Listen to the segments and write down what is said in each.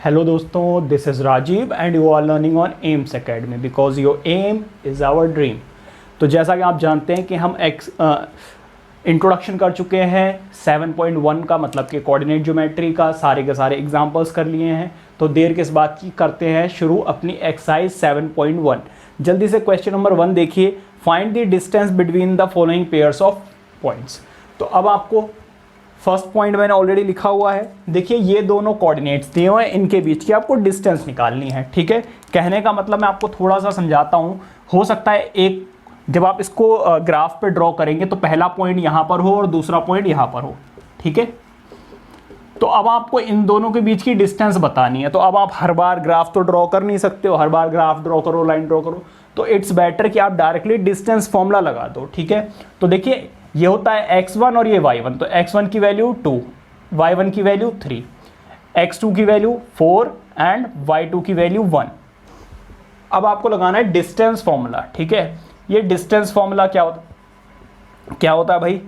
Hello दोस्तों, this is Rajiv and you are learning on Aims Academy because your aim is our dream. तो जैसा कि आप जानते हैं कि हम इंट्रोडक्शन कर चुके हैं 7.1 का, मतलब कि कोऑर्डिनेट ज्योमेट्री का सारे के सारे एग्जांपल्स कर लिए हैं। तो देर किस बात की, करते हैं शुरू अपनी एक्सरसाइज 7.1। जल्दी से क्वेश्चन नंबर 1 देखिए, find the distance between the following pairs of points. तो अब आपको फर्स्ट पॉइंट मैंने ऑलरेडी लिखा हुआ है। देखिए ये दोनों कोऑर्डिनेट्स दिए हुए हैं, इनके बीच की आपको डिस्टेंस निकालनी है। ठीक है, कहने का मतलब मैं आपको थोड़ा सा समझाता हूँ। हो सकता है एक जब आप इसको ग्राफ पे ड्रॉ करेंगे तो पहला पॉइंट यहाँ पर हो और दूसरा पॉइंट यहाँ पर हो। ठीक है, तो अब आपको इन दोनों के बीच की डिस्टेंस बतानी है। तो अब आप हर बार ग्राफ तो ड्रॉ कर नहीं सकते हो, हर बार ग्राफ ड्रॉ करो, लाइन ड्रॉ करो, तो इट्स बेटर कि आप डायरेक्टली डिस्टेंस फॉर्मूला लगा दो। ठीक है, तो देखिए ये होता है x1 और ये y1। तो x1 की वैल्यू 2, y1 की वैल्यू 3, x2 की वैल्यू 4 एंड y2 की वैल्यू 1। अब आपको लगाना है डिस्टेंस फॉर्मूला। ठीक है, ये डिस्टेंस फॉर्मूला क्या होता है भाई,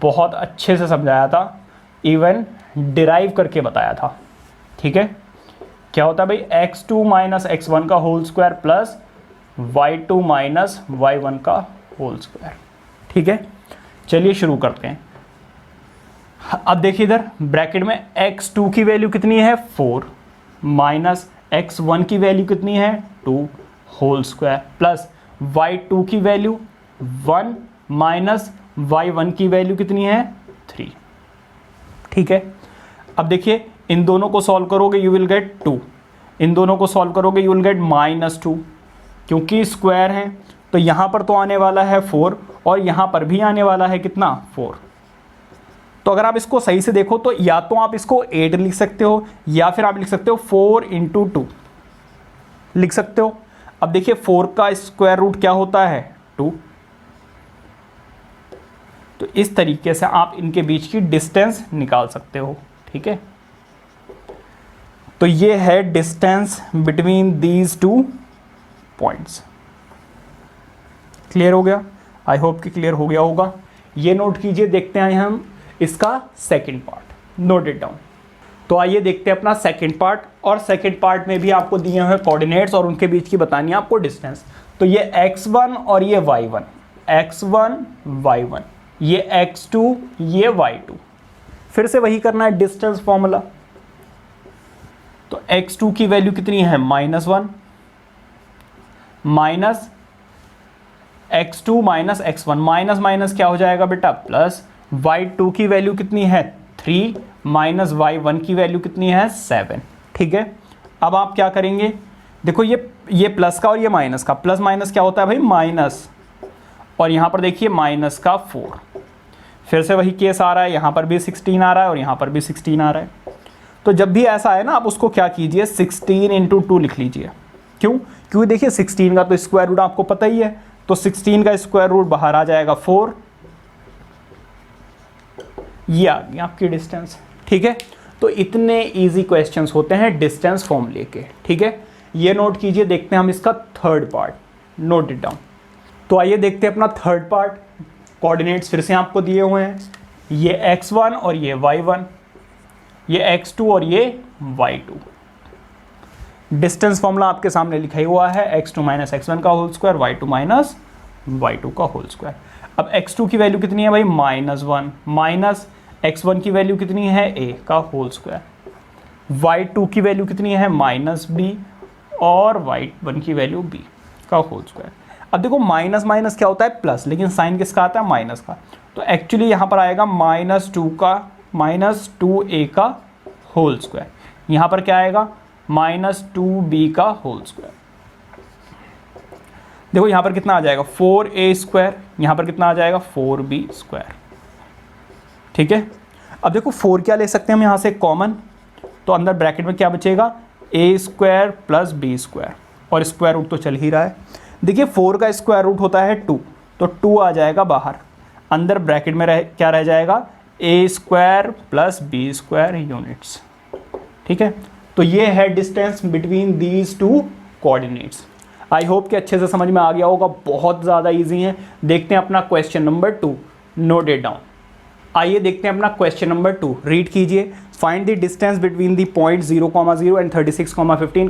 बहुत अच्छे से समझाया था, इवन डिराइव करके बताया था। ठीक है, क्या होता है भाई, x2 माइनस x1 का whole square plus y2 minus y1 का होल स्क्वायर। ठीक है, चलिए शुरू करते हैं। अब देखिए इधर ब्रैकेट में x2 की वैल्यू कितनी है 4 माइनस x1 की वैल्यू कितनी है 2 होल स्क्वायर प्लस y2 की वैल्यू 1 माइनस y1 की वैल्यू कितनी है 3। ठीक है, अब देखिए इन दोनों को सॉल्व करोगे यू विल गेट 2, इन दोनों को सॉल्व करोगे यू विल गेट -2, क्योंकि स्क्वायर है तो यहाँ पर तो आने वाला है 4 और यहाँ पर भी आने वाला है कितना 4। तो अगर आप इसको सही से देखो तो या तो आप इसको 8 लिख सकते हो या फिर आप लिख सकते हो 4 × 2 लिख सकते हो। अब देखिए 4 का स्क्वायर रूट क्या होता है 2। तो इस तरीके से आप इनके बीच की डिस्टेंस निकाल सकते हो। ठीक है, तो ये है distance between these two points. Clear हो गया? आई होप कि क्लियर हो गया होगा। ये नोट कीजिए, देखते हैं हम इसका second part, note it down. तो आइए देखते हैं अपना सेकंड पार्ट, और सेकंड पार्ट में भी आपको दिए हुए कोऑर्डिनेट्स और उनके बीच की बतानी है आपको डिस्टेंस। तो ये x1 और ये y1, x1 y1, ये x2 ये y2। फिर से वही करना है डिस्टेंस फॉर्मूला। तो x2 की वैल्यू कितनी है -1 minus x2 minus x1, minus minus क्या हो जाएगा बेटा प्लस, y2 की वैल्यू कितनी है 3 माइनस y1 की वैल्यू कितनी है 7। ठीक है, अब आप क्या करेंगे, देखो ये प्लस का और ये माइनस का, प्लस माइनस क्या होता है भाई माइनस, और यहाँ पर देखिए माइनस का 4। फिर से वही केस आ रहा है, यहाँ पर भी 16 आ रहा है और यहाँ पर भी 16 आ रहा है। तो जब भी ऐसा है ना, आप उसको क्या कीजिए 16 × 2 लिख लीजिए। क्यों? क्योंकि देखिए 16 का तो स्क्वायर रूट आपको पता ही है, तो 16 का स्क्वायर रूट बाहर आ जाएगा 4। ये आ गई आपकी डिस्टेंस। ठीक है, तो इतने इजी क्वेश्चंस होते हैं डिस्टेंस फॉर्मूले के। ठीक है, ये नोट कीजिए, देखते हैं हम इसका third part, note it down. तो आइए देखते हैं अपना थर्ड पार्ट। कोऑर्डिनेट्स फिर से आपको दिए हुए हैं, ये x1 और ये y1, ये x2 और ये y2। डिस्टेंस फॉर्मूला आपके सामने लिखा ही हुआ है, x2 माइनस x1 का whole square, y2 minus y2 का होल स्क्वायर। अब x2 की वैल्यू कितनी है भाई -1 माइनस x1 की वैल्यू कितनी है a का होल स्क्वायर, y2 की वैल्यू कितनी है -b और y1 की वैल्यू b का होल स्क्वायर। अब देखो माइनस माइनस क्या होता है प्लस, लेकिन साइन किसका आता है माइनस का, तो एक्चुअली यहाँ पर आएगा -2a का होल स्क्वायर, यहाँ पर क्या आएगा -2b का होल स्क्वायर। देखो यहाँ पर कितना आ जाएगा 4a स्क्वायर, यहाँ पर कितना आ जाएगा 4b स्क्वायर। ठीक है, अब देखो 4 क्या ले सकते हैं हम यहाँ से कॉमन, तो अंदर ब्रैकेट में क्या बचेगा a square plus b square, और स्क्वायर रूट तो चल ही रहा है। देखिए 4 का स्क्वायर रूट होता है 2, तो 2 आ जाएगा बाहर, अंदर ब्रैकेट में क्या रह जाएगा a square plus b square units. ठीक है, तो ये है distance between these two coordinates. I hope कि अच्छे से समझ में आ गया होगा, बहुत ज़्यादा इजी है। देखते हैं अपना question number 2, note it down. आइए देखते हैं अपना क्वेश्चन नंबर 2, रीड कीजिए। Find the distance between the point 0,0 and 36,15।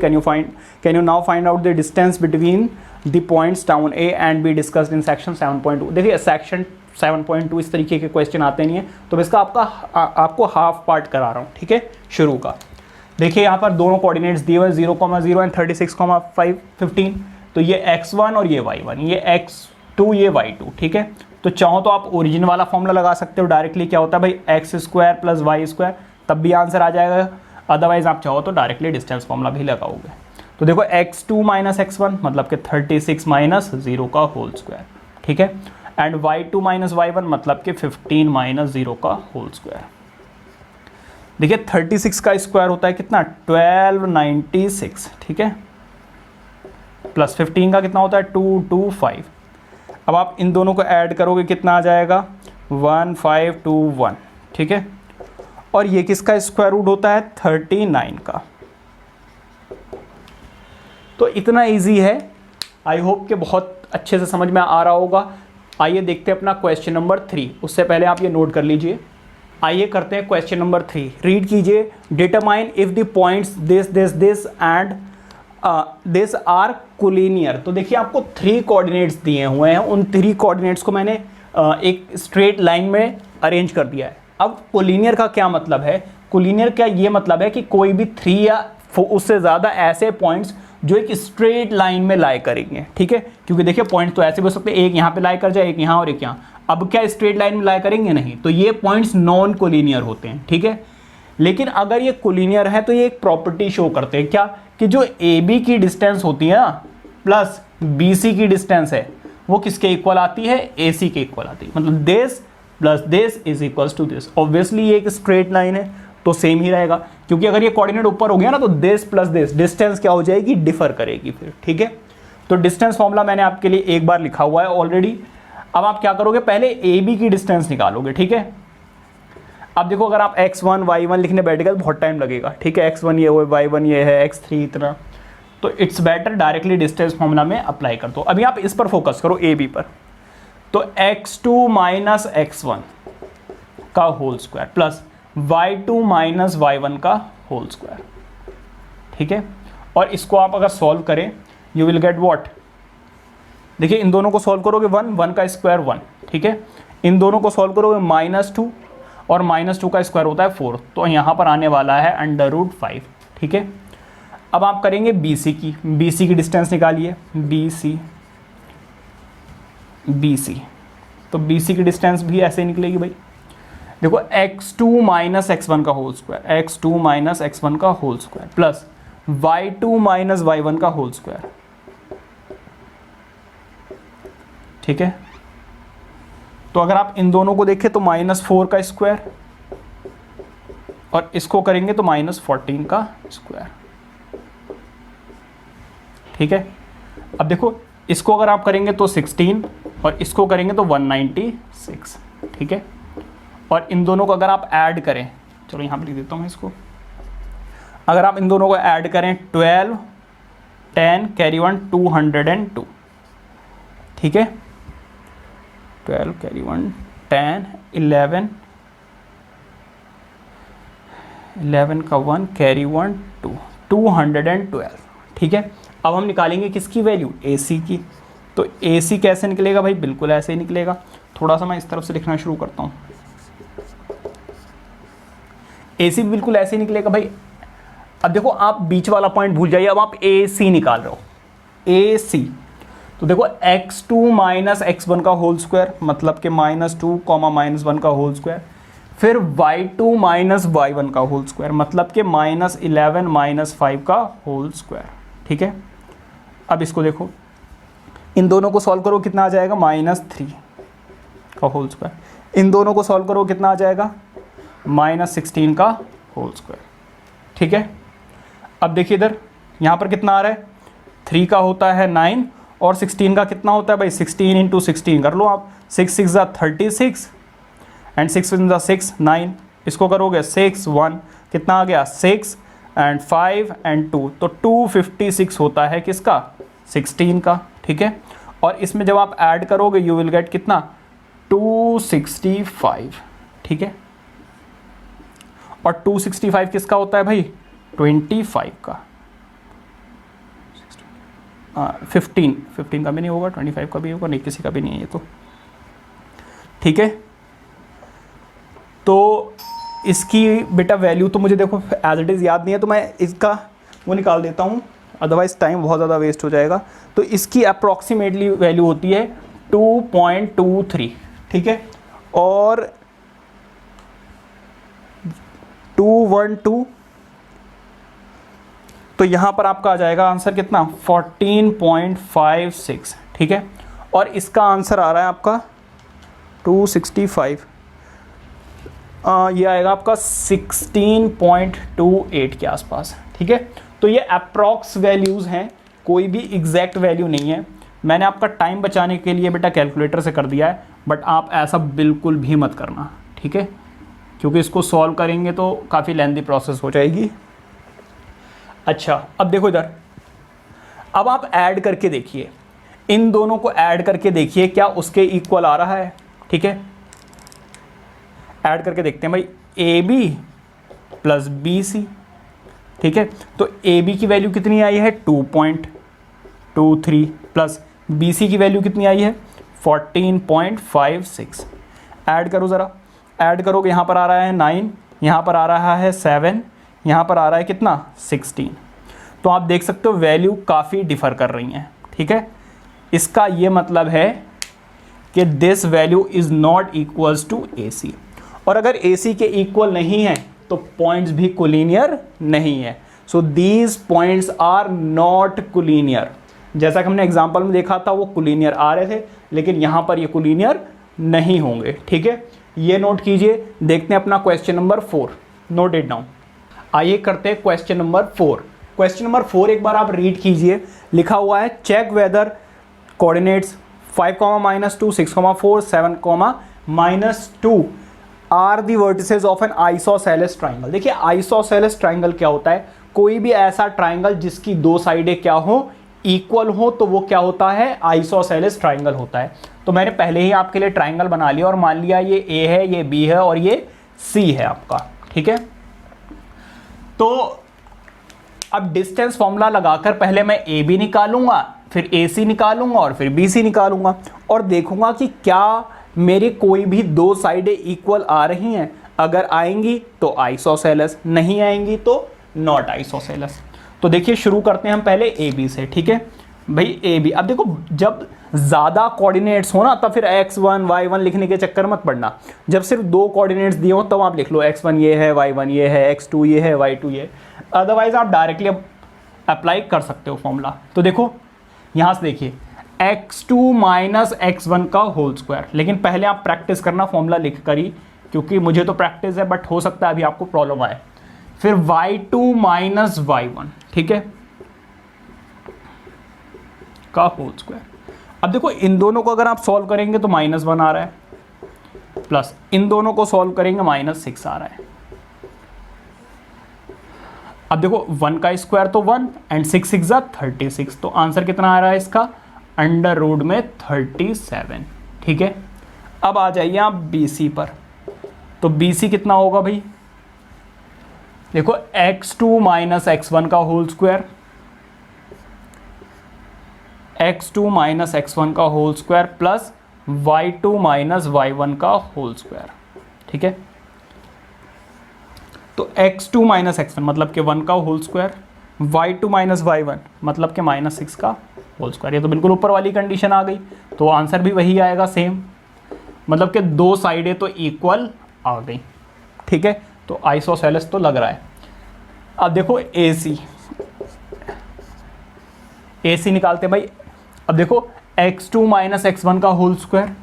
Can you now find out the distance between the points town A and be discussed in section 7.2। देखिए section 7.2 इस तरीके के question आते नहीं है, तो मैं इसका आपको हाफ पार्ट करा रहा हूँ, ठीक है, शुरू का। देखिए यहाँ पर दोनों कोऑर्डिनेट्स दिए हुए 0,0 एंड 36,15। तो ये x1 और ये y1, ये x2 ये y2, ठीक है। तो चाहो तो आप ओरिजिन वाला फॉर्मूला लगा सकते हो डायरेक्टली, क्या होता है भाई x² + y², तब भी आंसर आ जाएगा। अदरवाइज आप चाहो तो डायरेक्टली डिस्टेंस फॉर्मूला भी लगाओगे। तो देखो x2 - x1 मतलब कि 36 - 0 का होल स्क्वायर, ठीक है। एंड y2 - y1 मतलब कि 15 - 0 का होल स्क्वायर। देखिए 36 का स्क्वायर होता है कितना, 1296, ठीक है, प्लस 15 का कितना होता है 225। अब आप इन दोनों को ऐड करोगे कितना आ जाएगा 1521, ठीक है। और ये किसका स्क्वायर रूट होता है 39 का। तो इतना इजी है, आई होप कि बहुत अच्छे से समझ में आ रहा होगा। आइए देखते हैं अपना क्वेश्चन नंबर 3। उससे पहले आप ये नोट कर लीजिए। आइए करते हैं क्वेश्चन नंबर 3, रीड कीजिए। Determine if the points this and this are collinear. तो देखिए आपको 3 कोऑर्डिनेट्स दिए हुए हैं, उन 3 कोऑर्डिनेट्स को मैंने एक स्ट्रेट लाइन में अरेंज कर दिया है। अब कोलिनियर का क्या मतलब है, कोलिनियर का ये मतलब है कि कोई भी 3 या उससे ज़्यादा ऐसे पॉइंट्स जो एक स्ट्रेट लाइन में लाई करेंगे, ठीक है। क्योंकि देखिए पॉइंट तो ऐसे भी हो सकते हैं, एक यहाँ पे लाई कर जाए, एक यहाँ और एक यहाँ। अब क्या स्ट्रेट लाइन में लाई करेंगे, नहीं। तो ये पॉइंट्स नॉन कोलिनियर होते हैं, ठीक है। लेकिन अगर ये कोलिनियर है तो ये एक प्रॉपर्टी शो करते हैं, क्या, कि जो ए बी की डिस्टेंस होती है ना प्लस बी सी की डिस्टेंस है, वो किसके इक्वल आती है, ए सी के इक्वल आती है। मतलब this plus this is equals to this. Obviously ये एक स्ट्रेट लाइन है तो सेम ही रहेगा, क्योंकि अगर ये कोऑर्डिनेट ऊपर हो गया ना तो दिस प्लस दिस डिस्टेंस क्या हो जाएगी, डिफर करेगी फिर, ठीक है। तो डिस्टेंस फॉर्मूला मैंने आपके लिए एक बार लिखा हुआ है ऑलरेडी। अब आप क्या करोगे, पहले ए बी की डिस्टेंस निकालोगे, ठीक है। अब देखो अगर आप x1 y1 लिखने बैठेगा तो बहुत टाइम लगेगा, ठीक है। x1 ये है, y1 ये है, x3 इतना। तो it's better directly distance formula में अप्लाई कर दो। अभी आप इस पर फोकस करो, ए बी पर। तो x2 - x1 का whole square plus y2 - y1 का होल स्क्वायर, ठीक है। और इसको आप अगर सॉल्व करें यू विल गेट व्हाट, देखिए इन दोनों को सॉल्व करोगे 1 का स्क्वायर 1, ठीक है। इन दोनों को सॉल्व करोगे -2 और -2 का स्क्वायर होता है 4, तो यहाँ पर आने वाला है √5, ठीक है। अब आप करेंगे BC की डिस्टेंस निकालिए, BC। तो BC की डिस्टेंस भी ऐसे निकलेगी भाई। देखो x2 - x1 का होल स्क्वायर, x2 - x1 का whole square plus y2 - y1 का होल स्क्वायर, ठीक है। तो अगर आप इन दोनों को देखें तो -4 का स्क्वायर और इसको करेंगे तो -14 का स्क्वायर, ठीक है। अब देखो इसको अगर आप करेंगे तो 16 और इसको करेंगे तो 196, ठीक है। और इन दोनों को अगर आप ऐड करें, चलो यहाँ पर लिख देता हूँ इसको, अगर आप इन दोनों को ऐड करें 12 10 कैरी 1 202, ठीक है। 12 कैरी 1 10 11 का 1 कैरी 1 2 212, ठीक है। अब हम निकालेंगे किसकी वैल्यू, AC की। तो AC कैसे निकलेगा भाई, बिल्कुल ऐसे ही निकलेगा। थोड़ा सा मैं इस तरफ से लिखना शुरू करता हूँ। AC बिल्कुल ऐसे ही निकलेगा भाई। अब देखो आप बीच वाला पॉइंट भूल जाइए, अब आप AC निकाल रहे हो, AC। तो देखो x2 - x1 का होल स्क्वायर मतलब कि -2, -1 का होल स्क्वायर, फिर y2 - y1 का होल स्क्वायर मतलब कि -11 - 5 का होल स्क्वायर, ठीक है। अब इसको देखो, इन दोनों को सॉल्व करो कितना आ जाएगा, -3 का होल स्क्वायर। इन दोनों को सॉल्व करो कितना आ जाएगा, -16 का होल स्क्वायर, ठीक है। अब देखिए इधर यहाँ पर कितना आ रहा है, 3 का होता है 9 और 16 का कितना होता है भाई, 16 × 16 कर लो आप, 6 6 36 एंड 6 6 9। इसको करोगे 6 1 कितना आ गया 6 एंड 5 एंड 2, तो 256 होता है किसका, 16 का, ठीक है। और इसमें जब आप ऐड करोगे यू विल गेट कितना 265, ठीक ठीक है, और 265 किसका होता है भाई, 25 का। 15 का भी नहीं होगा, 25 का भी होगा, नहीं किसी का भी नहीं है ये तो, ठीक है। तो इसकी बेटा वैल्यू तो मुझे देखो एज इट इज़ याद नहीं है, तो मैं इसका वो निकाल देता हूँ, अदरवाइज टाइम बहुत ज़्यादा वेस्ट हो जाएगा। तो इसकी अप्रॉक्सीमेटली वैल्यू होती है 2.23, ठीक है, और 212, तो यहाँ पर आपका आ जाएगा आंसर कितना, 14.56, ठीक है। और इसका आंसर आ रहा है आपका 265, ये आएगा आपका 16.28 के आसपास, ठीक है। तो ये अप्रॉक्स वैल्यूज़ हैं, कोई भी एग्जैक्ट वैल्यू नहीं है। मैंने आपका टाइम बचाने के लिए बेटा कैलकुलेटर से कर दिया है, बट आप ऐसा बिल्कुल भी मत करना, ठीक है, क्योंकि इसको सॉल्व करेंगे तो काफ़ी लेंथी प्रोसेस हो जाएगी। अच्छा, अब देखो इधर, अब आप ऐड करके देखिए, इन दोनों को ऐड करके देखिए क्या उसके इक्वल आ रहा है, ठीक है। ऐड करके देखते हैं भाई, A B plus B C, ठीक है। तो ए बी की वैल्यू कितनी आई है, 2.23, प्लस बी सी की वैल्यू कितनी आई है, 14.56। ऐड करो ज़रा, ऐड करोगे, यहाँ पर आ रहा है 9, यहाँ पर आ रहा है 7, यहाँ पर आ रहा है कितना, 16। तो आप देख सकते हो वैल्यू काफ़ी डिफ़र कर रही हैं, ठीक है। इसका ये मतलब है कि this value is not equals to A C, और अगर ए सी के इक्वल नहीं है तो पॉइंट्स भी कोलिनियर नहीं है। So these points are not collinear. जैसा कि हमने एग्जांपल में देखा था वो कोलिनियर आ रहे थे, लेकिन यहाँ पर ये कोलिनियर नहीं होंगे, ठीक है। ये नोट कीजिए। देखते हैं अपना question number 4, note it down. आइए करते हैं क्वेश्चन नंबर 4। क्वेश्चन नंबर 4 एक बार आप रीड कीजिए। लिखा हुआ है check whether coordinates 5, -2, 6, 4, 7, -2 are the vertices of an isosceles triangle. देखिए आइसोसेलेस ट्राइंगल क्या होता है, कोई भी ऐसा ट्राइंगल जिसकी दो साइडें क्या हो, इक्वल हो, तो वो क्या होता है, आइसोसेलेस ट्राइंगल होता है। तो मैंने पहले ही आपके लिए ट्राइंगल बना लिया और मान लिया ये ए है, ये बी है और ये सी है आपका, ठीक है। तो अब डिस्टेंस फॉर्मूला लगाकर पहले मैं ए बी निकालूंगा, फिर ए सी निकालूंगा और फिर बी सी निकालूंगा, और देखूंगा कि क्या मेरी कोई भी दो साइडें इक्वल आ रही हैं। अगर आएंगी तो आइसोसेलेस, नहीं आएंगी तो नॉट आइसोसेलेस। तो देखिए शुरू करते हैं हम पहले ए बी से, ठीक है भाई। ए बी, अब देखो जब ज़्यादा कोऑर्डिनेट्स हो ना तब फिर x1 y1 लिखने के चक्कर मत पड़ना। जब सिर्फ दो कोऑर्डिनेट्स दिए हो तब आप लिख लो x1 ये है, y1 ये है, x2 ये है, y2 ये है। अदरवाइज आप डायरेक्टली अप्लाई कर सकते हो फॉर्मूला। तो देखो यहाँ से देखिए x2 - x1 का होल स्क्वायर, लेकिन पहले आप प्रैक्टिस करना फॉर्मूला लिख कर ही, क्योंकि मुझे तो प्रैक्टिस है बट हो सकता है अभी आपको प्रॉब्लम आए। फिर y2 - y1, ठीक है, का होल स्क्वायर। अब देखो इन दोनों को अगर आप सॉल्व करेंगे तो -1 आ रहा है, प्लस इन दोनों को सॉल्व करेंगे -6 आ रहा है। अब देखो 1 का स्क्वायर तो 1 एंड 6 6 जा 36, तो आंसर कितना आ रहा है इसका, √ में 37, ठीक है। अब आ जाइए आप BC पर। तो BC कितना होगा भाई, देखो x2 - x1 का होल स्क्वायर, x2 - x1 का whole square plus y2 - y1 का होल स्क्वायर, ठीक है। तो x2 - x1 मतलब कि 1 का होल स्क्वायर, y2 - y1 मतलब कि -6 का होल स्क्वायर। ये तो बिल्कुल ऊपर वाली कंडीशन आ गई, तो आंसर भी वही आएगा सेम, मतलब कि दो साइडें तो इक्वल आ गई, ठीक है। तो आइसोसेलेस तो लग रहा है। अब देखो AC निकालते हैं भाई। अब देखो x2 - x1 का होल स्क्वायर,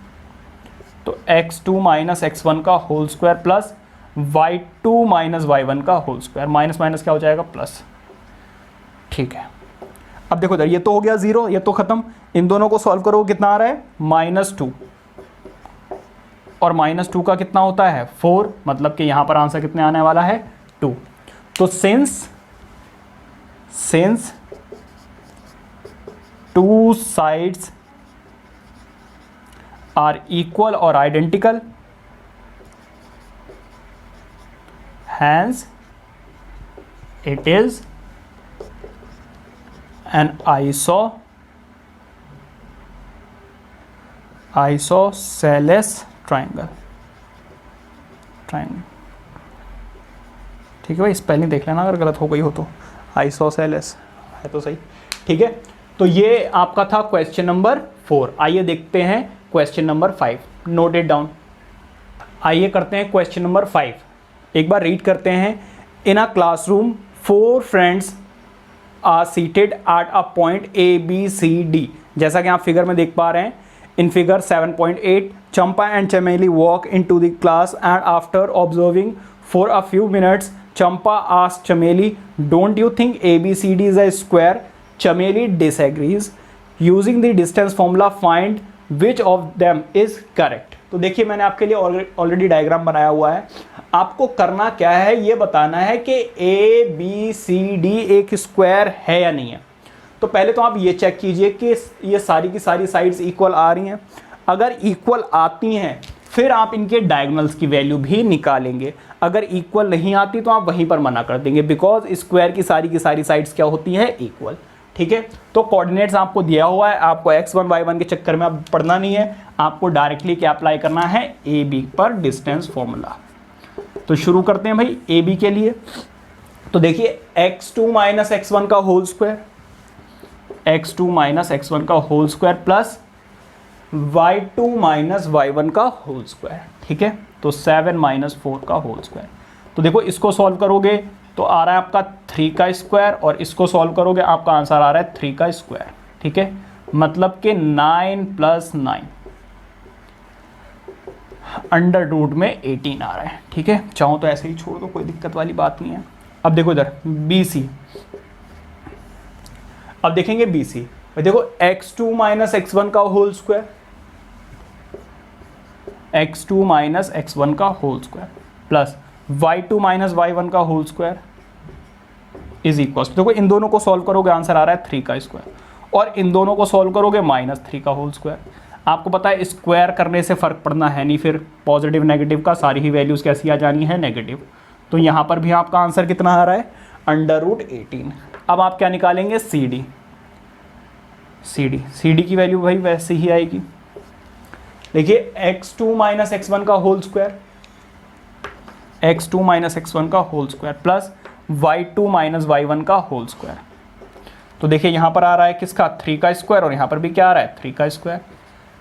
तो x2 - x1 का whole square plus y2 - y1 का होल स्क्वायर, माइनस माइनस क्या हो जाएगा प्लस, ठीक है। अब देखो इधर ये तो हो गया 0, ये तो खत्म। इन दोनों को सॉल्व करो, कितना आ रहा है -2, और -2 का कितना होता है 4, मतलब कि यहां पर आंसर कितने आने वाला है 2। तो since two sides are equal और identical, hence it is an isosceles triangle। ठीक है भाई, स्पेलिंग देख लेना अगर गलत हो गई हो तो। आइसोसेलेस है तो सही। ठीक है, तो ये आपका था क्वेश्चन नंबर 4। आइए देखते हैं question number 5, note it down. आइए करते हैं क्वेश्चन नंबर 5, एक बार रीड करते हैं। In a classroom 4 friends are seated at a point ABCD। जैसा कि आप फिगर में देख पा रहे हैं, in figure 7.8 Champa and Chameli walk in to the class and after observing for a few minutes Champa asked Chameli, don't you think ABCD is a square? Chameli disagrees. Using the distance formula find which of them is correct। तो देखिए मैंने आपके लिए already diagram बनाया हुआ है। आपको करना क्या है, ये बताना है कि ABCD एक स्क्वायर है या नहीं है। तो पहले तो आप ये चेक कीजिए कि ये सारी की सारी साइड्स इक्वल आ रही हैं। अगर इक्वल आती हैं फिर आप इनके डायगोनल्स की वैल्यू भी निकालेंगे। अगर इक्वल नहीं आती तो आप वहीं पर मना कर देंगे, बिकॉज स्क्वायर की सारी साइड्स क्या होती हैं, इक्वल। ठीक है, तो कोऑर्डिनेट्स आपको दिया हुआ है, आपको x1 y1 के चक्कर में आप पढ़ना नहीं है, आपको डायरेक्टली क्या अप्लाई करना है, AB पर डिस्टेंस फॉर्मूला। तो शुरू करते हैं भाई AB के लिए। तो देखिए x2 माइनस x1 का whole square, x2 minus x1 का whole square plus y2 minus y1 का होल स्क्वायर। ठीक है, तो 7 माइनस 4 का होल स्क्वायर। तो देखो इसको सॉल्व करोगे तो आ रहा है आपका 3 का स्क्वायर, और इसको सॉल्व करोगे आपका आंसर आ रहा है 3 का स्क्वायर। ठीक है, मतलब कि 9 प्लस 9 अंडर रूट में 18 आ रहा है। ठीक है, चाहो तो ऐसे ही छोड़ दो, कोई दिक्कत वाली बात नहीं है। अब देखो इधर BC, अब देखेंगे BC। देखो x2 माइनस x1 का whole square, x2 minus x1 का whole square plus y2 minus y1 का होल स्क्वायर इज इक्वल। देखो इन दोनों को सॉल्व करोगे आंसर आ रहा है 3 का स्क्वायर, और इन दोनों को सॉल्व करोगे माइनस 3 का होल स्क्वायर। आपको पता है स्क्वायर करने से फर्क पड़ना है नहीं, फिर पॉजिटिव नेगेटिव का सारी ही वैल्यूज कैसी आ जानी है, नेगेटिव। तो यहाँ पर भी आपका आंसर कितना आ रहा है, अंडर रूट 18। अब आप क्या निकालेंगे, CD की वैल्यू भाई वैसे ही आएगी। देखिए x2 माइनस x1 का whole square, x2 minus x1 का whole square plus y2 minus y1 का होल स्क्वायर। तो देखिए यहाँ पर आ रहा है किसका, 3 का स्क्वायर, और यहाँ पर भी क्या आ रहा है, 3 का स्क्वायर।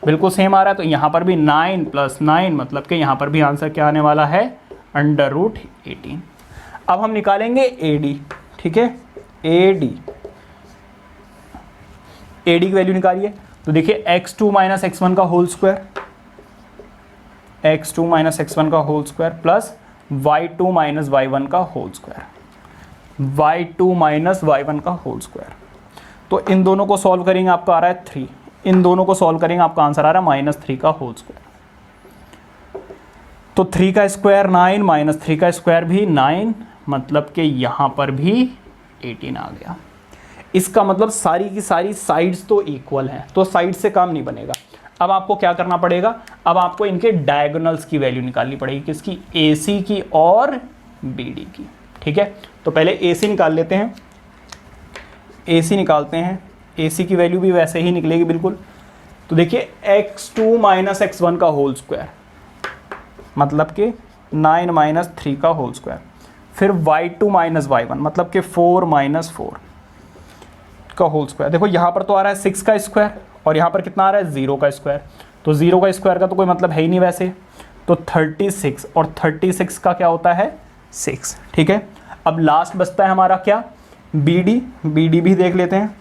बिल्कुल सेम आ रहा है। तो यहाँ पर भी 9 प्लस 9, मतलब कि यहाँ पर भी आंसर क्या आने वाला है, अंडर रूट 18। अब हम निकालेंगे AD। ठीक है, AD की वैल्यू निकालिए। तो देखिए x2 माइनस x1 का whole square, x2 minus x1 का whole square plus y2 minus y1 का whole square, y2 minus y1 का होल स्क्वायर। तो इन दोनों को सॉल्व करेंगे आपका आ रहा है 3, इन दोनों को सॉल्व करेंगे आपका आंसर आ रहा है माइनस 3 का होल स्क्वायर। तो 3 का स्क्वायर 9, माइनस 3 का स्क्वायर भी 9, मतलब कि यहाँ पर भी 18 आ गया। इसका मतलब सारी की सारी साइड्स तो इक्वल हैं, तो साइड से काम नहीं बनेगा। अब आपको क्या करना पड़ेगा, अब आपको इनके डायगोनल्स की वैल्यू निकालनी पड़ेगी, किसकी, AC की और BD की। ठीक है, तो पहले AC निकाल लेते हैं, AC निकालते हैं। AC की वैल्यू भी वैसे ही निकलेगी बिल्कुल। तो देखिए x2 माइनस x1 का होल स्क्वायर, मतलब कि 9 माइनस 3 का होल स्क्वायर, फिर y2 माइनस y1, मतलब कि 4 माइनस 4 का होल स्क्वायर। देखो यहाँ पर तो आ रहा है 6 का स्क्वायर, और यहाँ पर कितना आ रहा है, 0 का स्क्वायर। तो 0 का स्क्वायर का तो कोई मतलब है ही नहीं वैसे। तो 36, और 36 का क्या होता है, 6। ठीक है, अब लास्ट बचता है हमारा क्या, BD भी देख लेते हैं।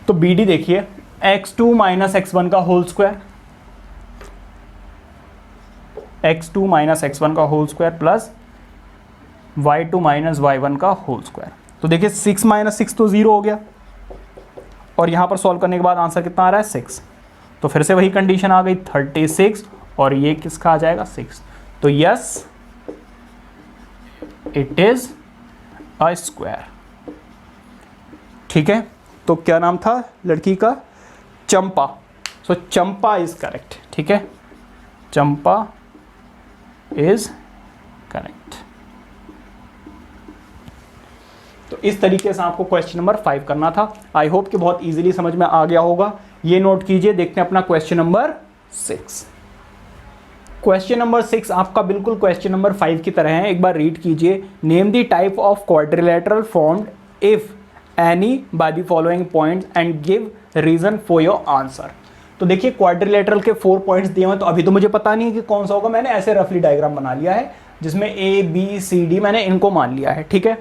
तो BD देखिए x2 माइनस x1 का whole square, x2 minus x1 का whole square plus y2 minus y1 का होल स्क्वायर। तो देखिए 6 माइनस 6 तो 0 हो गया, और यहाँ पर सॉल्व करने के बाद आंसर कितना आ रहा है, 6। तो फिर से वही कंडीशन आ गई, 36, और ये किसका आ जाएगा, 6। तो yes, it is a square. ठीक है, तो क्या नाम था लड़की का, चंपा। सो चंपा इज करेक्ट। ठीक है, चंपा इज करेक्ट। तो इस तरीके से आपको क्वेश्चन नंबर 5 करना था। आई होप कि बहुत इजीली समझ में आ गया होगा। ये नोट कीजिए। देखते हैं अपना क्वेश्चन नंबर 6। क्वेश्चन नंबर 6 आपका बिल्कुल क्वेश्चन नंबर 5 की तरह है। एक बार रीड कीजिए। Name the type of quadrilateral formed if any by the following points and give reason for your answer. तो देखिए क्वाड्रिलेटरल के 4 पॉइंट्स दिए हुए, तो अभी तो मुझे पता नहीं है कि कौन सा होगा। मैंने ऐसे रफली डायग्राम बना लिया है जिसमें ए बी सी डी मैंने इनको मान लिया है, ठीक है।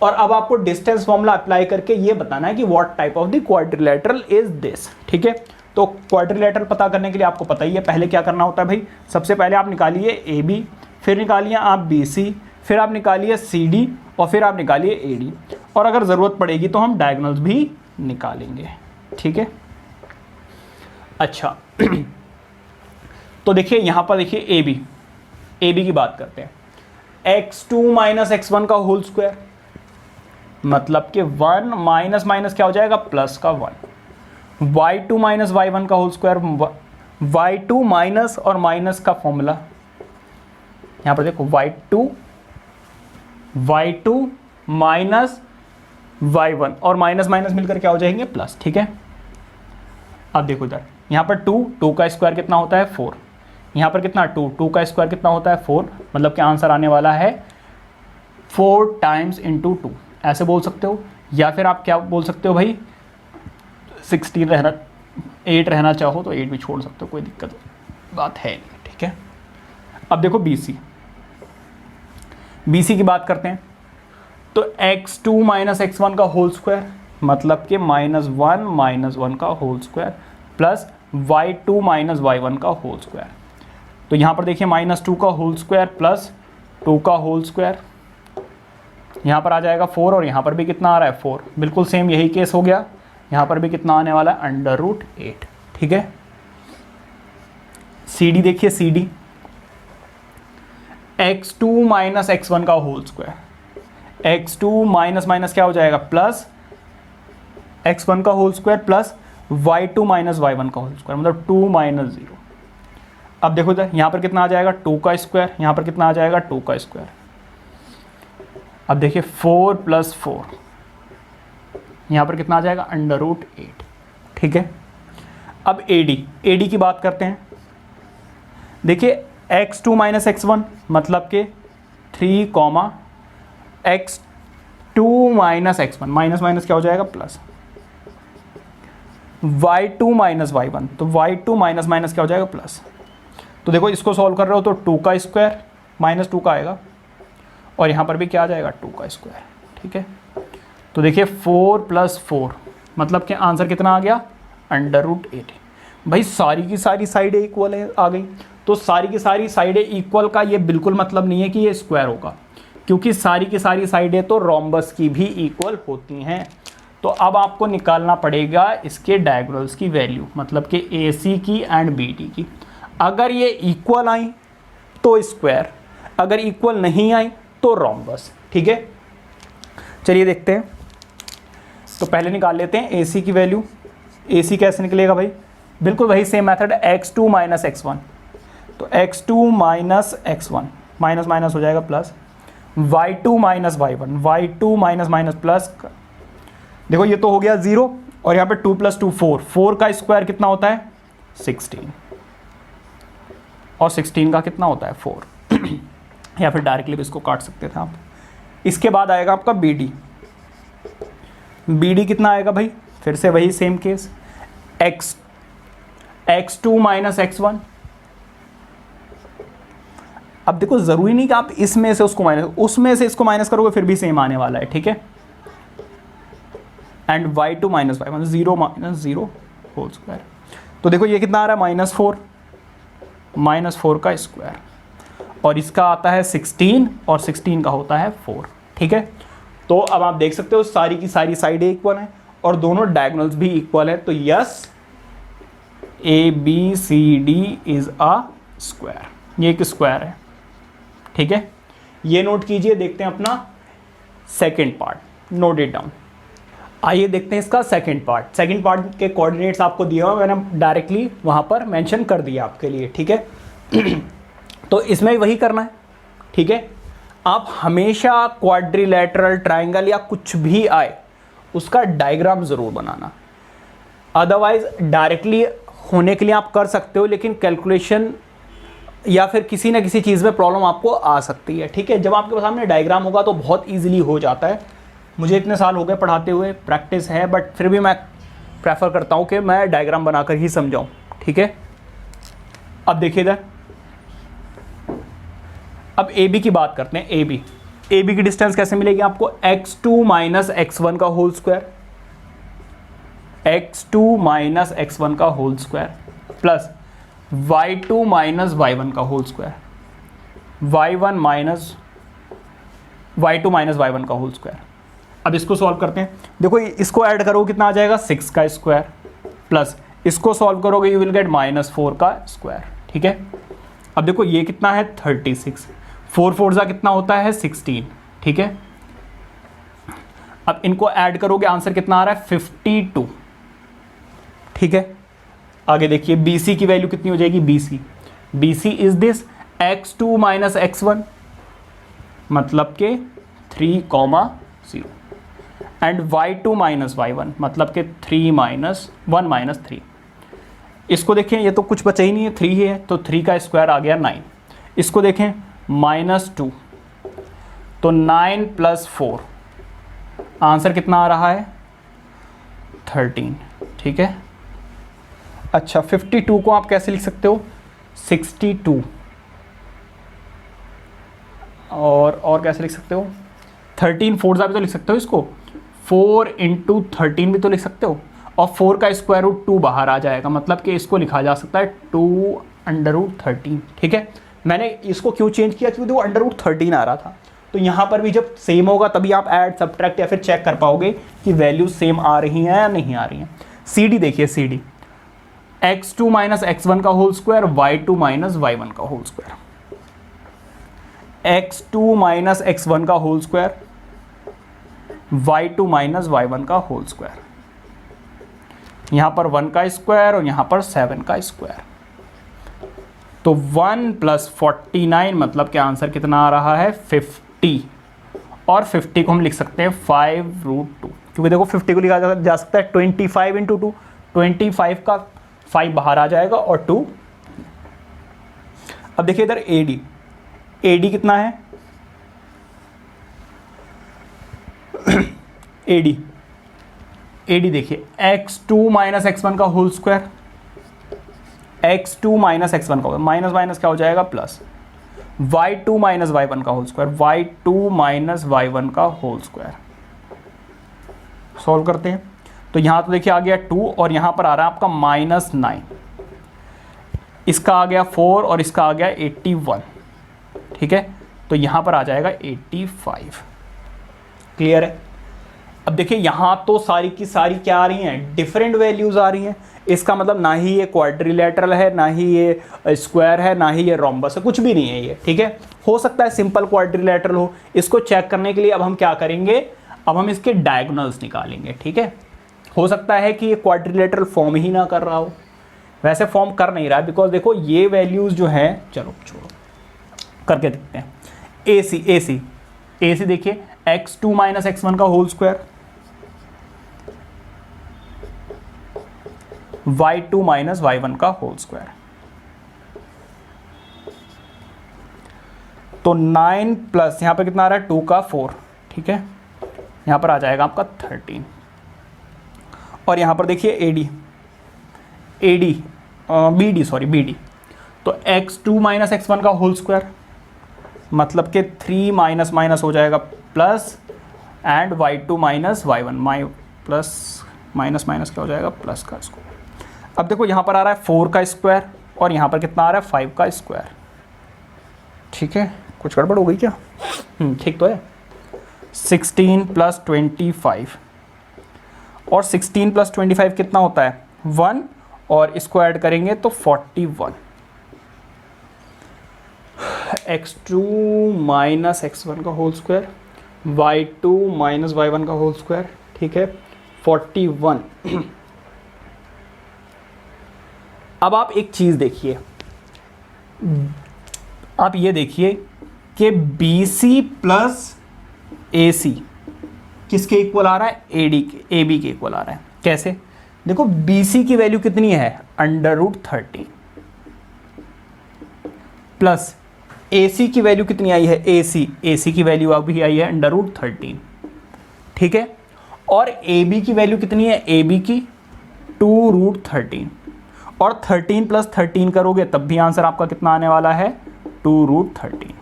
और अब आपको डिस्टेंस फॉर्मूला अप्लाई करके ये बताना है कि what type of the quadrilateral is this, ठीक है। तो क्वाड्रिलेटरल पता करने के लिए आपको पता ही है पहले क्या करना होता है भाई। सबसे पहले आप निकालिए ए बी, फिर निकालिए आप बी सी, फिर आप निकालिए सी डी, और फिर आप निकालिए ए डी। और अगर ज़रूरत पड़ेगी तो हम डायगोनल्स भी निकालेंगे, ठीक है। अच्छा तो देखिए यहाँ पर देखिए ए बी की बात करते हैं। x2 माइनस x1 का होल स्क्वायर, मतलब कि 1 माइनस माइनस क्या हो जाएगा, प्लस का 1। y2 माइनस y1 का होल स्क्वायर, y2 माइनस और माइनस का फॉर्मूला यहाँ पर देखो, y2 माइनस y1 और माइनस माइनस मिलकर क्या हो जाएंगे, प्लस, ठीक है। अब देखो इधर, यहाँ पर 2 का स्क्वायर कितना होता है, 4। यहाँ पर कितना 2 का स्क्वायर कितना होता है, 4। मतलब कि आंसर आने वाला है 4 टाइम्स इंटू 2, ऐसे बोल सकते हो। या फिर आप क्या बोल सकते हो भाई, 16 रहना, 8 रहना चाहो तो 8 भी छोड़ सकते हो, कोई दिक्कत बात है नहीं, ठीक है। अब देखो BC की बात करते हैं। तो x2 माइनस x1 का होल स्क्वायर, मतलब कि -1 का whole square, plus y2 minus y1 का होल स्क्वायर। तो यहाँ पर देखिए -2 का होल स्क्वायर प्लस 2 का होल स्क्वायर, यहाँ पर आ जाएगा 4, और यहाँ पर भी कितना आ रहा है, 4। बिल्कुल सेम यही केस हो गया। यहाँ पर भी कितना आने वाला है, √8, ठीक है। CD देखिए, CD x2 माइनस x1 का whole square, x2 minus minus क्या हो जाएगा, प्लस x1 का whole square, plus y2 minus y1 का होल स्क्वायर, मतलब 2 माइनस 0। अब देखो इधर, यहाँ पर कितना आ जाएगा, 2 का स्क्वायर, यहाँ पर कितना आ जाएगा, 2 का स्क्वायर। अब देखिए 4 प्लस 4, यहाँ पर कितना आ जाएगा, √8, ठीक है। अब AD की बात करते हैं। देखिए x2 माइनस x1, मतलब कि 3, x2 minus x1, minus minus क्या हो जाएगा, प्लस y2 माइनस y1, तो y2 माइनस माइनस क्या हो जाएगा, प्लस। तो देखो इसको सॉल्व कर रहे हो तो 2 का स्क्वायर माइनस 2 का आएगा, और यहाँ पर भी क्या आ जाएगा, 2 का स्क्वायर, ठीक है। तो देखिए 4 प्लस 4, मतलब कि आंसर कितना आ गया, √8। भाई सारी की सारी साइडें इक्वल आ गई। तो सारी की सारी साइडें इक्वल का ये बिल्कुल मतलब नहीं है कि ये स्क्वायर होगा, क्योंकि सारी की सारी साइडें तो रोम्बस की भी इक्वल होती हैं। तो अब आपको निकालना पड़ेगा इसके डायगोनल्स की वैल्यू, मतलब कि AC की एंड BD की। अगर ये इक्वल आई तो स्क्वायर, अगर इक्वल नहीं आई तो रोम्बस, ठीक है। चलिए देखते हैं। तो पहले निकाल लेते हैं AC की वैल्यू। AC कैसे निकलेगा भाई, बिल्कुल वही same method, x2 minus x1। तो x2 minus x1, minus minus हो जाएगा plus, y2 minus y1, y2 minus minus plus. देखो ये तो हो गया 0, और यहाँ पे 2 प्लस 2 4, 4 का स्क्वायर कितना होता है, 16, और 16 का कितना होता है, 4। या फिर डायरेक्टली भी इसको काट सकते थे आप। इसके बाद आएगा आपका BD कितना आएगा भाई, फिर से वही same case, x2 minus x1। अब देखो जरूरी नहीं कि आप इसमें से उसको माइनस, उसमें से इसको माइनस करोगे फिर भी सेम आने वाला है, ठीक है। And y2 minus y1, 0 minus 0 whole square. तो देखो ये कितना आ रहा है, -4 का स्क्वायर, और इसका आता है 16, और 16 का होता है 4, ठीक है। तो अब आप देख सकते हो सारी की सारी साइडें इक्वल हैं और दोनों डायगोनल्स भी इक्वल है। तो yes, ABCD is a square, ये एक स्क्वायर है, ठीक है। ये नोट कीजिए। देखते हैं अपना second part, note it down. आइए देखते हैं इसका सेकंड पार्ट। सेकंड पार्ट के कोऑर्डिनेट्स आपको दिए हुए, मैंने डायरेक्टली वहाँ पर मेंशन कर दिया आपके लिए, ठीक है। तो इसमें वही करना है, ठीक है। आप हमेशा क्वाड्रिलेटरल ट्राइंगल या कुछ भी आए उसका डायग्राम ज़रूर बनाना, अदरवाइज डायरेक्टली होने के लिए आप कर सकते हो, लेकिन कैलकुलेशन या फिर किसी ना किसी चीज़ में प्रॉब्लम आपको आ सकती है, ठीक है। जब आपके सामने डायग्राम होगा तो बहुत ईजिली हो जाता है। मुझे इतने साल हो गए पढ़ाते हुए, प्रैक्टिस है, बट फिर भी मैं प्रेफर करता हूँ कि मैं डायग्राम बनाकर ही समझाऊँ, ठीक है। अब देखिए इधर, अब ए बी की बात करते हैं। ए बी की डिस्टेंस कैसे मिलेगी आपको? x2 माइनस x1 का whole square, x2 minus x1 का whole square plus y2 minus y1 का whole square, y2 minus y1 का होल स्क्वायर। अब इसको सॉल्व करते हैं। देखो इसको ऐड करोगे कितना आ जाएगा? 6 का स्क्वायर प्लस इसको सॉल्व करोगे यू विल गेट -4 का स्क्वायर, ठीक है। अब देखो ये कितना है? 36, 4 4 जा कितना होता है? 16, ठीक है। अब इनको ऐड करोगे आंसर कितना आ रहा है? 52, ठीक है। आगे देखिए BC की वैल्यू कितनी हो जाएगी? BC is this x2 minus x1 मतलब के 3, 0 एंड y2 माइनस y1 मतलब के 3 माइनस 1 माइनस 3। इसको देखें, ये तो कुछ बचा ही नहीं है, 3 ही है, तो 3 का स्क्वायर आ गया 9। इसको देखें -2, तो 9 प्लस 4 आंसर कितना आ रहा है? 13, ठीक है। अच्छा 52 को आप कैसे लिख सकते हो? 62 और कैसे लिख सकते हो? 13 4 जा भी तो लिख सकते हो इसको, 4 इंटू 13 भी तो लिख सकते हो, और 4 का स्क्वायर रूट 2 बाहर आ जाएगा, मतलब कि इसको लिखा जा सकता है 2√13, ठीक है। मैंने इसको क्यों चेंज किया? क्योंकि वो √13 आ रहा था। तो यहाँ पर भी जब सेम होगा तभी आप ऐड सब्ट्रैक्ट या फिर चेक कर पाओगे कि वैल्यू सेम आ रही हैं या नहीं आ रही हैं। CD देखिए, CD x2 माइनस x1 का whole square, y2 minus y1 का whole square, x2 minus x1 का whole square, y2 minus y1 का होल स्क्वायर। यहां पर 1 का स्क्वायर और यहां पर 7 का स्क्वायर, तो 1 प्लस 49 मतलब कि आंसर कितना आ रहा है? 50, और 50 को हम लिख सकते हैं 5√2, क्योंकि देखो 50 को लिखा जा सकता है 25 इंटू 2, 25 का 5 बाहर आ जाएगा और 2। अब देखिए इधर AD कितना है? AD देखिए x2 माइनस x1 का whole square, x2 minus x1 का माइनस माइनस क्या हो जाएगा? प्लस, y2 माइनस y1 का whole square, y2 minus y1 का होल स्क्वायर। सॉल्व करते हैं तो यहाँ तो देखिए आ गया 2 और यहाँ पर आ रहा है आपका -9, इसका आ गया 4 और इसका आ गया 81, ठीक है। तो यहाँ पर आ जाएगा 85। क्लियर है? अब देखिए यहाँ तो सारी की सारी क्या आ रही हैं? डिफरेंट वैल्यूज आ रही हैं। इसका मतलब ना ही ये क्वाड्रिलेटरल है, ना ही ये स्क्वायर है, ना ही ये रोम्बस है, कुछ भी नहीं है ये, ठीक है। हो सकता है सिंपल क्वाड्रिलेटरल हो। इसको चेक करने के लिए अब हम क्या करेंगे? अब हम इसके डायगोनल्स निकालेंगे, ठीक है। हो सकता है कि ये क्वाड्रिलेटरल फॉर्म ही ना कर रहा हो, वैसे फॉर्म कर नहीं रहा है, बिकॉज देखो ये वैल्यूज जो हैं, चलो छोड़ो करके देखते हैं। AC देखिए x2 माइनस x1 का whole square, y2 minus y1 का होल स्क्वायर, तो 9 प्लस यहाँ पे कितना आ रहा है? 2 का 4, ठीक है। यहाँ पर आ जाएगा आपका 13, और यहाँ पर देखिए BD, तो x2 माइनस x1 का होल स्क्वायर मतलब कि 3 माइनस माइनस हो जाएगा plus, and y2 minus y1 plus minus minus क्या हो जाएगा? प्लस का स्क्वायर। अब देखो यहाँ पर आ रहा है 4 का स्क्वायर और यहाँ पर कितना आ रहा है? 5 का स्क्वायर, ठीक है। कुछ गड़बड़ हो गई क्या? ठीक तो है। 16 प्लस 25, और 16 प्लस 25 कितना होता है? 1, और इसको ऐड करेंगे तो 41। x2 माइनस x1 का whole square, y2 minus y1 का होल स्क्वायर, ठीक है, 41। अब आप एक चीज़ देखिए, आप ये देखिए कि BC प्लस AC किसके इक्वल आ रहा है, AB के इक्वल आ रहा है। कैसे, देखो BC की वैल्यू कितनी है, √13 प्लस AC की वैल्यू कितनी आई है, AC की वैल्यू अभी आई है √13, ठीक है। और AB की वैल्यू कितनी है, AB की 2√13, और 13 प्लस 13 करोगे तब भी आंसर आपका कितना आने वाला है, 2√13।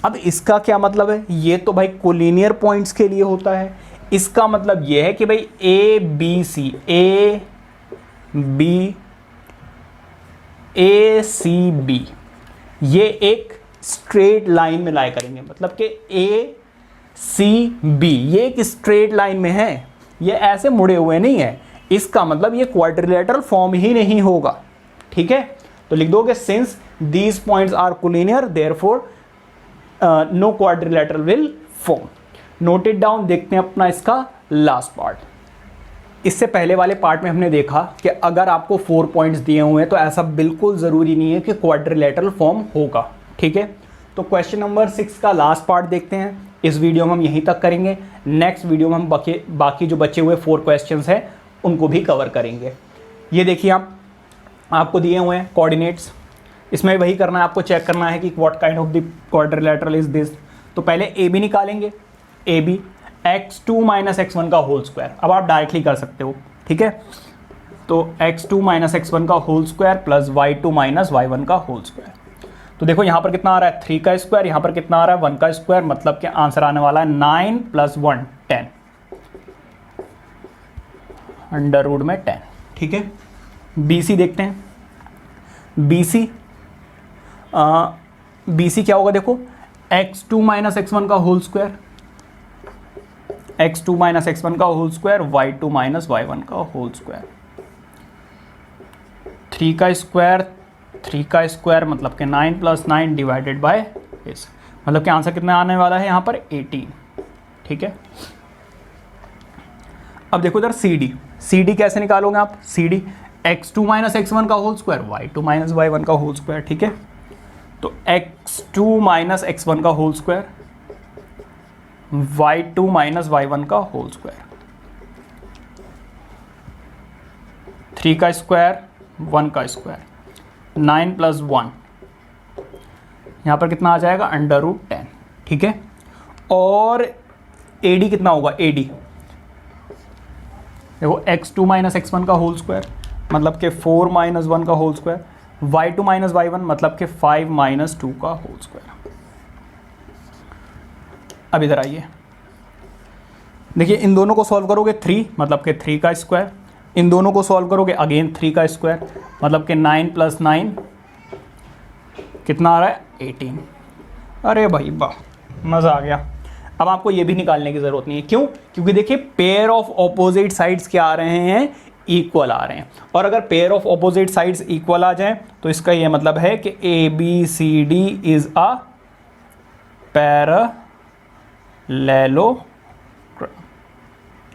अब इसका क्या मतलब है, ये तो भाई कोलिनियर पॉइंट्स के लिए होता है। इसका मतलब ये है कि भाई ACB ये एक स्ट्रेट लाइन में लाया करेंगे, मतलब कि ACB ये एक स्ट्रेट लाइन में है, ये ऐसे मुड़े हुए नहीं है। इसका मतलब ये क्वाड्रिलेटरल फॉर्म ही नहीं होगा, ठीक है। तो लिख दोगे since these points are collinear therefore no quadrilateral will form. Note it down. देखते हैं अपना इसका लास्ट पार्ट। इससे पहले वाले पार्ट में हमने देखा कि अगर आपको 4 पॉइंट्स दिए हुए हैं तो ऐसा बिल्कुल ज़रूरी नहीं है कि क्वाड्रिलेटरल फॉर्म होगा, ठीक है। तो क्वेश्चन नंबर 6 का लास्ट पार्ट देखते हैं। इस वीडियो में हम यहीं तक करेंगे। नेक्स्ट वीडियो में हम बाकी जो बचे हुए 4 क्वेश्चंस हैं उनको भी कवर करेंगे। ये देखिए आपको दिए हुए हैं कोऑर्डिनेट्स, इसमें वही करना है, आपको चेक करना है कि what kind of the quadrilateral is this. तो पहले AB निकालेंगे, AB x2 - x1 का होल स्क्वायर। अब आप डायरेक्टली कर सकते हो, ठीक है। तो x2 - x1 का whole square plus y2 - y1 का होल स्क्वायर। तो देखो यहाँ पर कितना आ रहा है, 3 का स्क्वायर, यहाँ पर कितना आ रहा है, 1 का स्क्वायर, मतलब कि आंसर आने वाला है 9 + 1 10 √10, ठीक है। BC देखते हैं। BC क्या होगा, देखो x2 - x1 का होल स्क्वायर, x2 - x1 का होल स्क्वायर, y2 - y1 का होल स्क्वायर, 3 का स्क्वायर मतलब कि 9 + 9 डिवाइडेड बाय दिस, मतलब कि आंसर कितना आने वाला है यहाँ पर 18, ठीक है। अब देखो इधर CD कैसे निकालोगे आप, CD x2 - x1 का होल स्क्वायर, y2 - y1 का होल स्क्वायर, ठीक है। तो x2 - x1 का होल स्क्वायर, y2 - y1 का होल स्क्वायर, 3 का स्क्वायर, 1 का स्क्वायर, 9 + 1, यहाँ पर कितना आ जाएगा √10, ठीक है। और AD कितना होगा, AD देखो x2 - x1 का होल स्क्वायर मतलब कि 4 - 1 का होल स्क्वायर, y2 - y1 मतलब कि 5 - 2 का होल स्क्वायर। अब इधर आइए, देखिए इन दोनों को सॉल्व करोगे 3 मतलब कि 3 का स्क्वायर, इन दोनों को सॉल्व करोगे अगेन 3 का स्क्वायर मतलब कि 9 + 9 कितना आ रहा है 18। अरे भाई वाह, मज़ा आ गया। अब आपको ये भी निकालने की ज़रूरत नहीं है, क्यों, क्योंकि देखिए पेयर ऑफ ऑपोजिट साइड्स क्या आ रहे हैं, इक्वल आ रहे हैं। और अगर pair of opposite sides equal आ जाएं तो इसका ये मतलब है कि ABCD इज अ पैरेललोग्राम,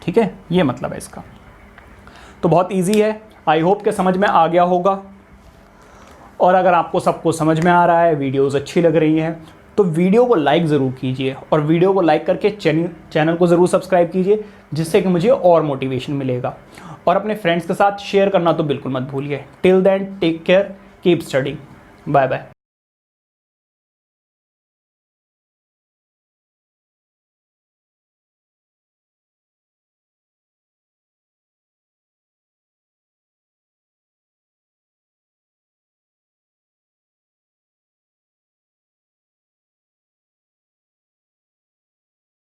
ठीक है, ये मतलब है इसका। तो बहुत इजी है, आई होप कि समझ में आ गया होगा। और अगर आपको सबको समझ में आ रहा है, वीडियोस अच्छी लग रही हैं, तो वीडियो को लाइक ज़रूर कीजिए, और वीडियो को लाइक करके चैनल को ज़रूर सब्सक्राइब कीजिए, जिससे कि मुझे और मोटिवेशन मिलेगा। और अपने फ्रेंड्स के साथ शेयर करना तो बिल्कुल मत भूलिए। Till then take care, keep studying, bye bye.